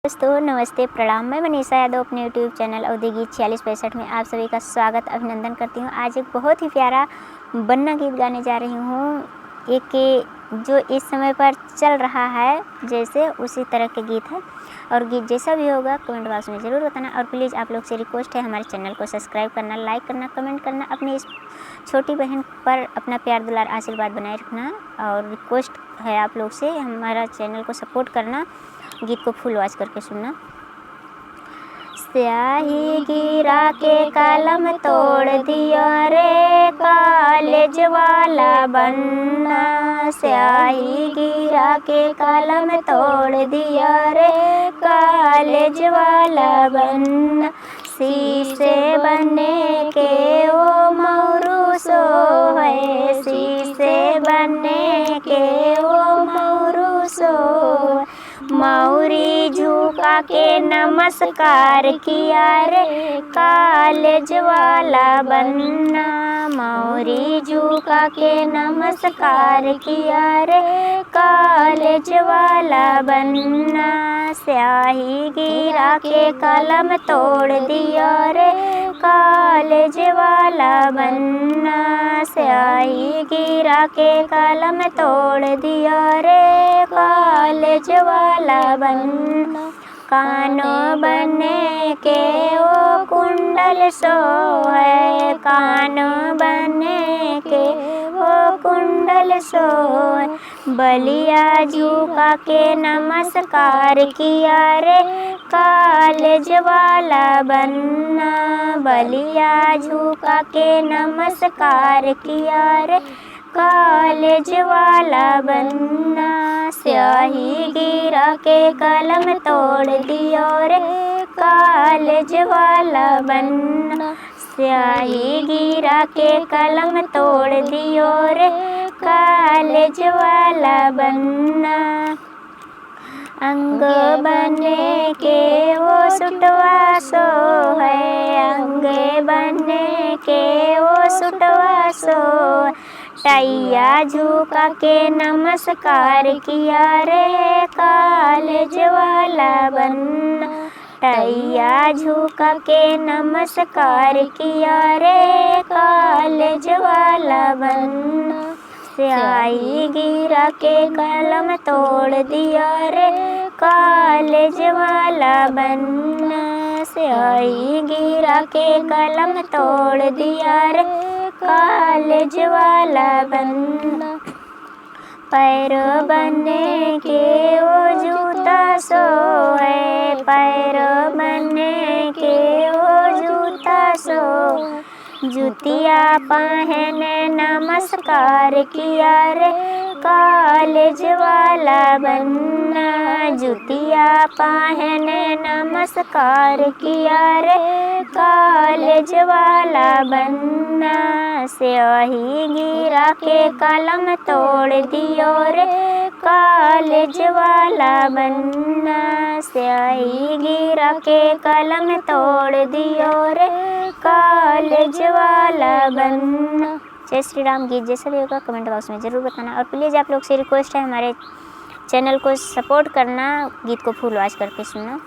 दोस्तों नमस्ते प्रणाम। मैं मनीषा यादव अपने यूट्यूब चैनल अवधि गीत 4665 में आप सभी का स्वागत अभिनंदन करती हूँ। आज एक बहुत ही प्यारा बन्ना गीत गाने जा रही हूँ। एक जो इस समय पर चल रहा है जैसे उसी तरह के गीत है, और गीत जैसा भी होगा कमेंट बॉक्स में ज़रूर बताना। और प्लीज़ आप लोग से रिक्वेस्ट है हमारे चैनल को सब्सक्राइब करना, लाइक करना, कमेंट करना, अपनी इस छोटी बहन पर अपना प्यार दुलार आशीर्वाद बनाए रखना। और रिक्वेस्ट है आप लोग से हमारा चैनल को सपोर्ट करना, गीत को फुल वॉच करके सुनना। स्याही गिरा के कलम तोड़ दिया रे कॉलेज वाला बन्ना, स्याही गिरा के कलम तोड़ दिया रे कॉलेज वाला बन्ना। शीशे बनने के वो मौरूसो है, शीशे बनने के वो मौरूसो। मौरी झुका के नमस्कार किया रे कॉलेज वाला बन्ना, मौरी झुका के नमस्कार किया रे कॉलेज वाला बन्ना। स्याही गिरा के कलम तोड़ दिया रे कॉलेज वाला बन्ना, स्याही गिरा के कलम तोड़ दिया रे कॉलेज वाला बन्ना। कानों बने के वो कुंडल सो है, कानों बने के वो कुंडल सो है। बलिया झुका के नमस्कार किया रे कॉलेज वाला बन्ना, बलिया झुका के नमस्कार किया रे कॉलेज वाला बन्ना। स्याही गिरा के कलम तोड़ दिया रे कॉलेज वाला बन्ना, स्याही गिरा के कलम तोड़ दियो रे कॉलेज वाला बन्ना। अंग बने के वो सुटवा सो है, अंग बने के वो सुटवा सो। टैया झुका के नमस्कार किया रे कॉलेज वाला बन्ना, टैया झुका के नमस्कार किया रे कॉलेज वाला बन्ना। स्याही गिरा के कलम तोड़ दिया रे कॉलेज वाला बन्ना, स्याही गिरा के कलम तोड़ दिया रे कॉलेज वाला बन्ना। पैर बनने के वो जूता सो है, पैर बनने के वो जूता सो। जुतिया पहने नमस्कार किया रे कॉलेज वाला बन्ना, जुतिया पहने नमस्कार किया रे कॉलेज वाला बन्ना। स्याही गिरा के कलम तोड़ दियो रे कॉलेज वाला बन्ना, स्याही गिरा के कलम तोड़ दियो रे कॉलेज वाला बन्ना। जय श्री राम। गीत जैसा भी होगा कमेंट बॉक्स में ज़रूर बताना। और प्लीज़ आप लोग से रिक्वेस्ट है हमारे चैनल को सपोर्ट करना, गीत को फुल वॉच करके सुनना।